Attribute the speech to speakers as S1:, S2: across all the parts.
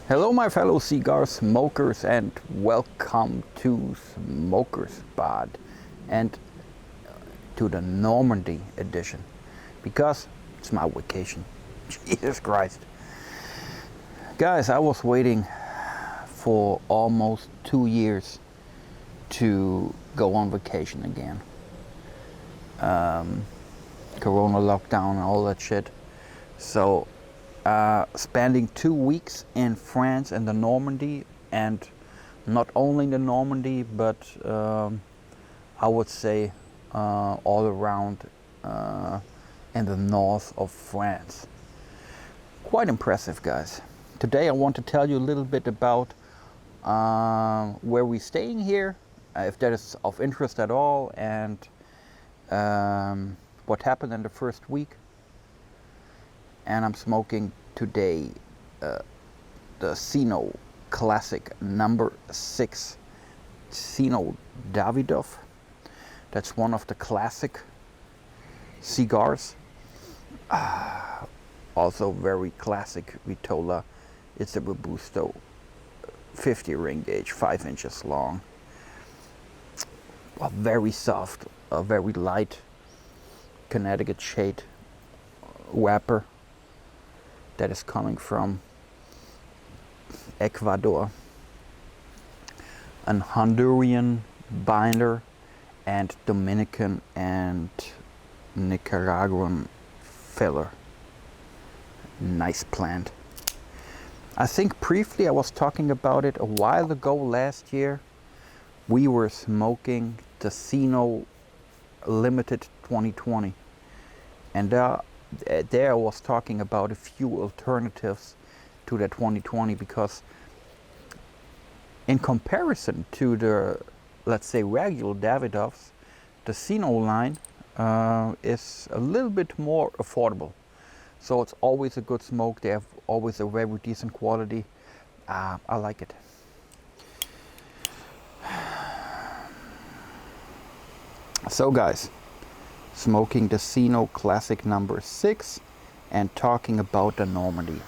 S1: Hello my fellow cigar smokers and welcome to Smokers Pod and to the Normandy edition because it's my vacation. Jesus Christ. Guys, I was waiting for almost 2 years to go on vacation again. Corona lockdown and all that shit. So spending 2 weeks in France and the Normandy, and not only the Normandy, but I would say all around in the north of France. Quite impressive, guys. Today I want to tell you a little bit about where we're staying here, if that is of interest at all, and what happened in the first week. And I'm smoking today the Zino Classic No. 6 Zino Davidoff. That's one of the classic cigars. Also very classic Vitola. It's a Robusto 50 ring gauge, 5 inches long. Very soft, very light Connecticut shade wrapper that is coming from Ecuador, an Honduran binder, and Dominican and Nicaraguan filler. Nice plant. I think briefly I was talking about it a while ago last year. We were smoking the Zino Limited 2020, and there I was talking about a few alternatives to the 2020, because in comparison to the, let's say, regular Davidoffs, the Zino line is a little bit more affordable. So it's always a good smoke. They have always a very decent quality. I like it. So guys, smoking the Zino Classic No. 6 and talking about the Normandy.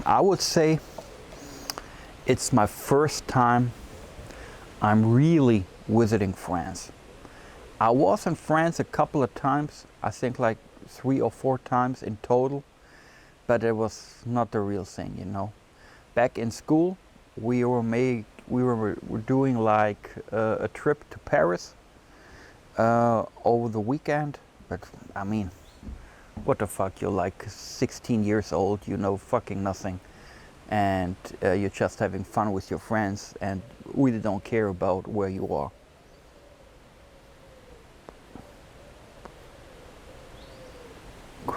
S1: I would say it's my first time I'm really visiting France. I was in France a couple of times, I think like 3 or 4 times in total, but it was not the real thing, you know. Back in school, we were doing like a trip to Paris over the weekend. But I mean, what the fuck? You're like 16 years old, you know fucking nothing, and you're just having fun with your friends and really don't care about where you are.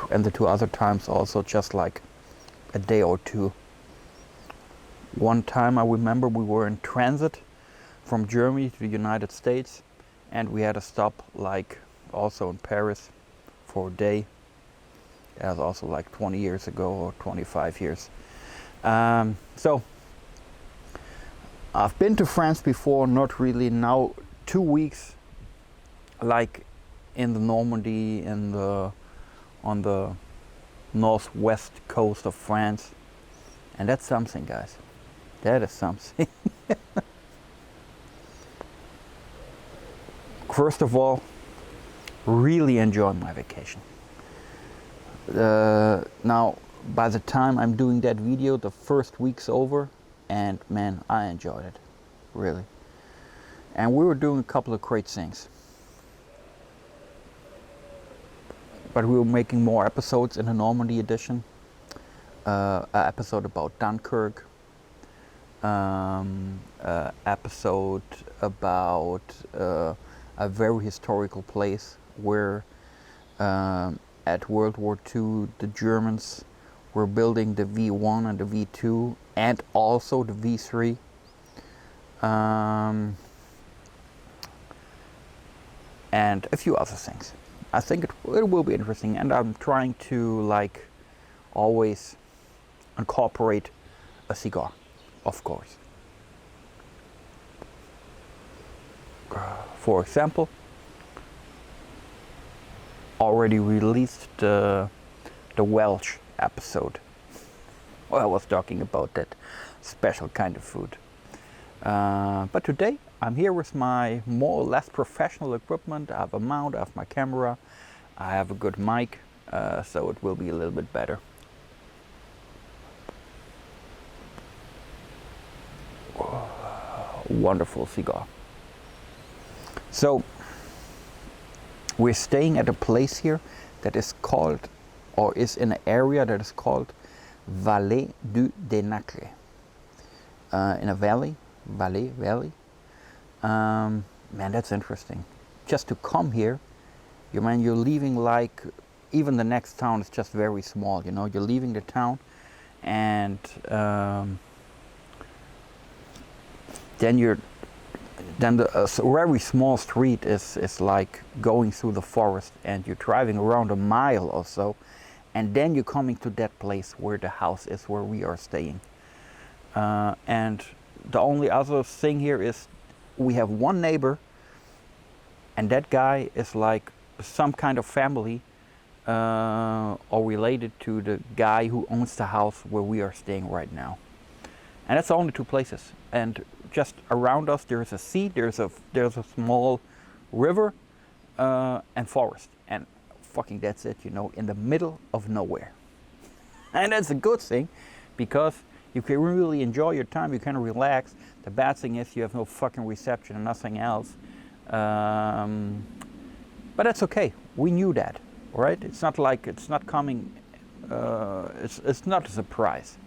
S1: And the 2 other times also just like a day or 2. One time I remember we were in transit from Germany to the United States, and we had a stop like also in Paris for a day. That was also like 20 years ago or 25 years. So I've been to France before, not really. Now 2 weeks like in the Normandy, on the northwest coast of France, and that's something, guys. That is something. First of all, really enjoying my vacation. Now, by the time I'm doing that video, the first week's over, and man, I enjoyed it, really. And we were doing a couple of great things. But we were making more episodes in the Normandy edition. An episode about Dunkirk. Episode about a very historical place where at World War II the Germans were building the V1 and the V2 and also the V3. And a few other things. I think it will be interesting, and I'm trying to like always incorporate a cigar, of course. For example, already released the Welsh episode where I was talking about that special kind of food. But today I'm here with my more or less professional equipment. I have a mount, I have my camera, I have a good mic, so it will be a little bit better. Wonderful cigar. So we're staying at a place here that is called, or is in an area that is called Vallée du Denacle. In a valley. Man, that's interesting. Just to come here, you're leaving, like, even the next town is just very small, you know. You're leaving the town, and then a very small street is like going through the forest, and you're driving around a mile or so, and then you're coming to that place where the house is, where we are staying. And the only other thing here is we have one neighbor, and that guy is like some kind of family or related to the guy who owns the house where we are staying right now. And that's the only two places. And just around us there's a sea, there's a small river and forest, and fucking that's it, you know, in the middle of nowhere. And that's a good thing, because you can really enjoy your time, you can relax. The bad thing is you have no fucking reception and nothing else. But that's okay, we knew that, right? It's not like it's not coming, it's not a surprise.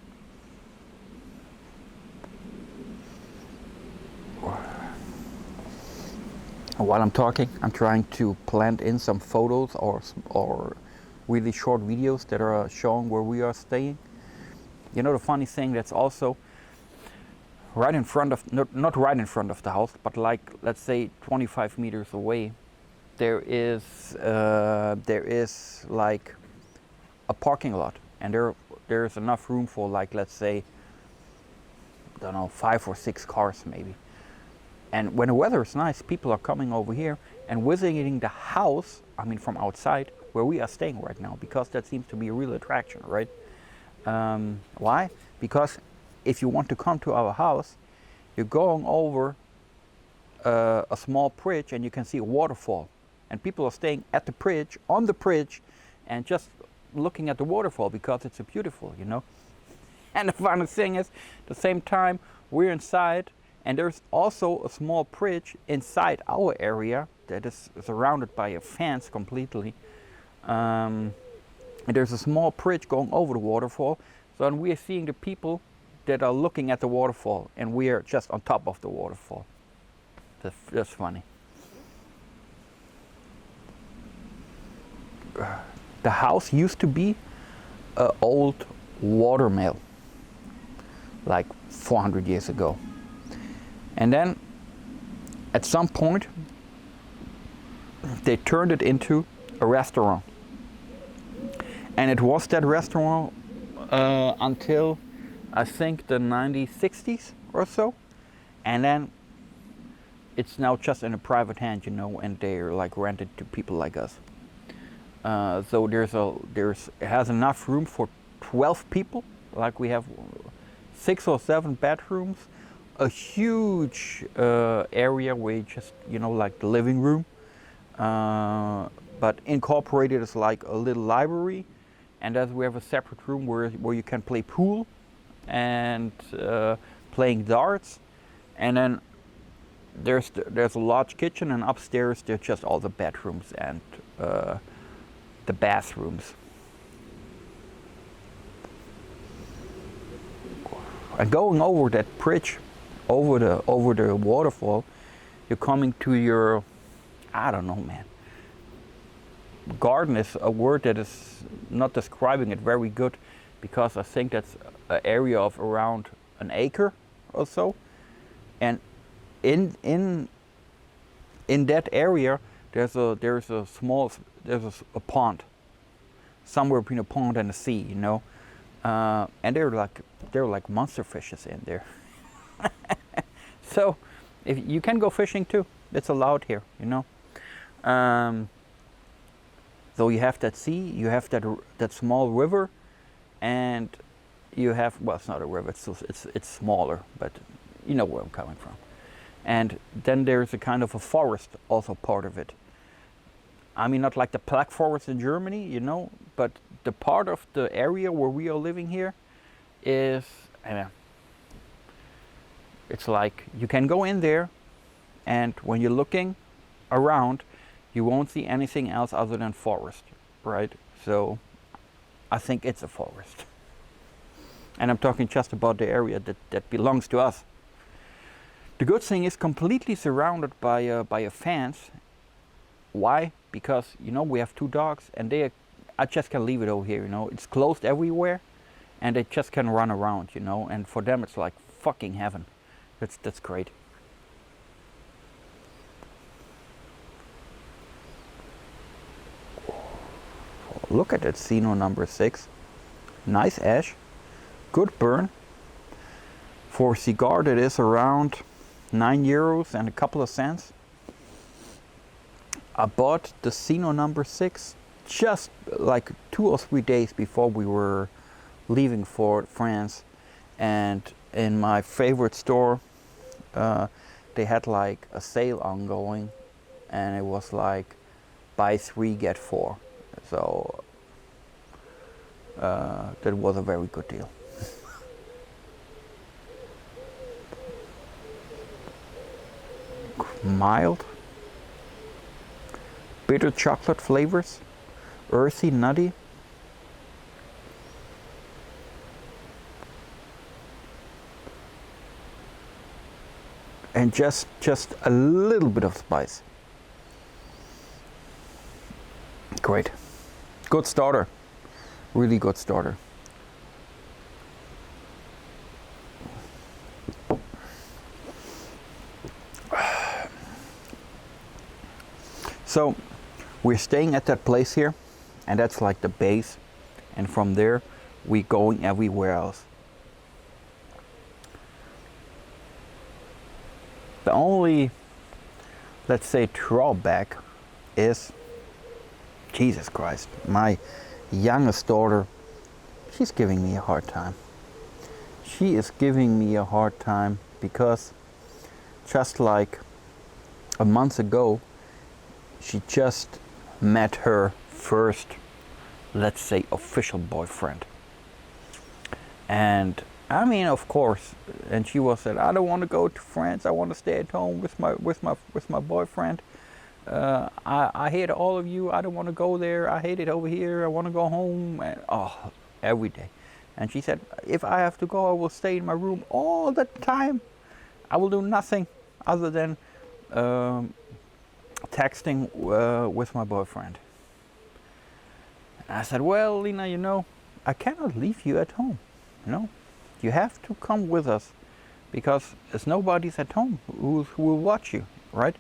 S1: While I'm talking, I'm trying to plant in some photos or really short videos that are showing where we are staying. You know, the funny thing, that's also right in front of, not right in front of the house, but like, let's say 25 meters away, there is like a parking lot, and there's enough room for, like, let's say, I don't know, 5 or 6 cars maybe. And when the weather is nice, people are coming over here and visiting the house, I mean from outside, where we are staying right now, because that seems to be a real attraction, right? Why? Because if you want to come to our house, you're going over a small bridge, and you can see a waterfall. And people are staying at the bridge, on the bridge, and just looking at the waterfall, because it's so beautiful, you know? And the funny thing is, at the same time, we're inside, and there's also a small bridge inside our area that is surrounded by a fence completely. And there's a small bridge going over the waterfall. So we are seeing the people that are looking at the waterfall, and we are just on top of the waterfall. That's funny. The house used to be an old water mill, like 400 years ago. And then at some point they turned it into a restaurant. And it was that restaurant until I think the 1960s or so. And then it's now just in a private hand, you know, and they're like rented to people like us. So it has enough room for 12 people. Like we have 6 or 7 bedrooms, a huge area where you just, you know, like the living room, but incorporated as like a little library, and then we have a separate room where you can play pool and playing darts, and then there's a large kitchen, and upstairs there's just all the bedrooms and the bathrooms. And going over that bridge, over the waterfall, you're coming to your, I don't know, man. Garden is a word that is not describing it very good, because I think that's an area of around an acre or so, and in that area there's a pond, somewhere between a pond and a sea, you know, and there are like monster fishes in there. So if you can go fishing too, it's allowed here, you know. So you have that sea, you have that small river, and you have, well, it's not a river, it's smaller, but you know where I'm coming from. And then there's a kind of a forest also part of it. I mean, not like the Black Forest in Germany, you know, but the part of the area where we are living here is, it's like you can go in there, and when you're looking around, you won't see anything else other than forest, right? So I think it's a forest. And I'm talking just about the area that belongs to us. The good thing is completely surrounded by a fence. Why? Because, you know, we have 2 dogs, and I just can leave it over here, you know. It's closed everywhere, and they just can run around, you know. And for them, it's like fucking heaven. That's great. Look at that Zino number 6. Nice ash. Good burn. For a cigar that is around €9 and a couple of cents. I bought the Zino number 6 just like 2 or 3 days before we were leaving for France. And in my favorite store, they had like a sale ongoing, and it was like buy 3 get 4. So that was a very good deal. Mild, bitter chocolate flavors, earthy, nutty. And just a little bit of spice. Great. Good starter. Really good starter. So we're staying at that place here, and that's like the base, and from there we're going everywhere else. The only, let's say, drawback is, Jesus Christ, my youngest daughter, she's giving me a hard time. She is giving me a hard time because just like a month ago, she just met her first, let's say, official boyfriend. And I mean, of course, and she was said, I don't want to go to France. I want to stay at home with my boyfriend. I hate all of you. I don't want to go there. I hate it over here. I want to go home. And, every day. And she said, if I have to go, I will stay in my room all the time. I will do nothing other than texting with my boyfriend. And I said, well, Lena, you know, I cannot leave you at home. You know, you have to come with us because there's nobody's at home who will watch you, right?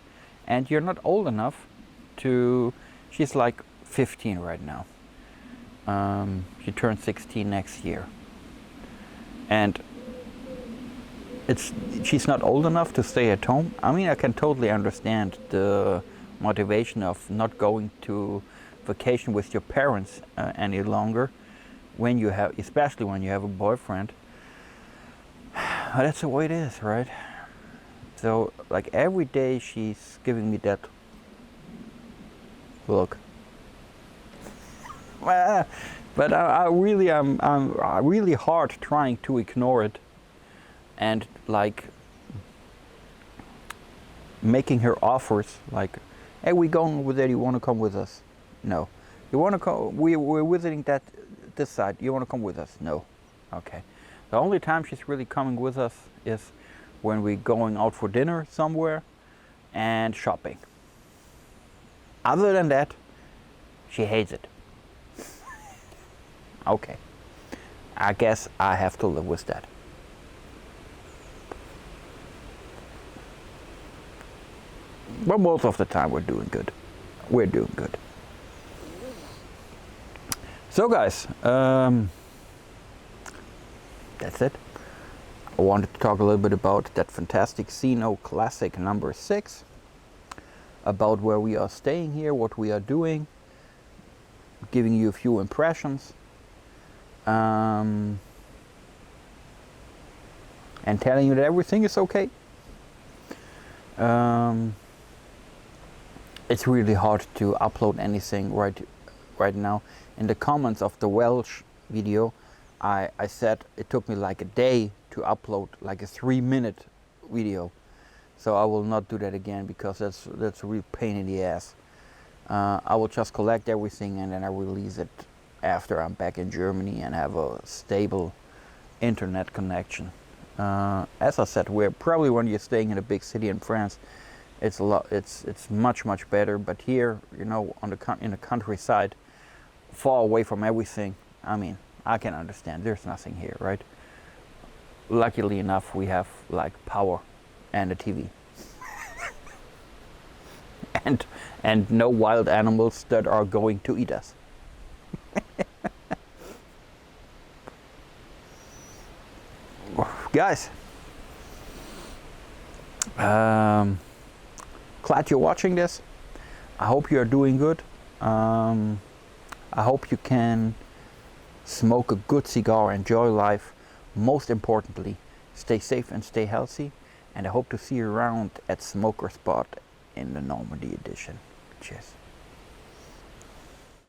S1: And you're not old enough to, she's like 15 right now. She turns 16 next year. And she's not old enough to stay at home. I mean, I can totally understand the motivation of not going to vacation with your parents any longer when you have, especially when you have a boyfriend. That's the way it is, right? So like every day she's giving me that look. But I'm really hard trying to ignore it and like making her offers like, hey, we're going over there, you want to come with us? No. You want to come? We're visiting this side. You want to come with us? No. Okay. The only time she's really coming with us is when we're going out for dinner somewhere and shopping. Other than that, she hates it. Okay. I guess I have to live with that. But most of the time we're doing good. We're doing good. So guys, that's it. I wanted to talk a little bit about that fantastic Zino Classic number 6. about where we are staying here, what we are doing, giving you a few impressions, and telling you that everything is okay. It's really hard to upload anything right now. In the comments of the Welsh video, I said it took me like a day to upload like a 3-minute video. So I will not do that again, because that's a real pain in the ass. I will just collect everything and then I release it after I'm back in Germany and have a stable internet connection. As I said, we're probably, when you're staying in a big city in France, it's much better. But here, you know, in the countryside, far away from everything, I mean, I can understand. There's nothing here, right? Luckily enough, we have like power and a TV. and no wild animals that are going to eat us. Guys, glad you're watching this. I hope you are doing good. I hope you can smoke a good cigar, enjoy life. Most importantly, stay safe and stay healthy. And I hope to see you around at Smoker Spot in the Normandy edition. Cheers.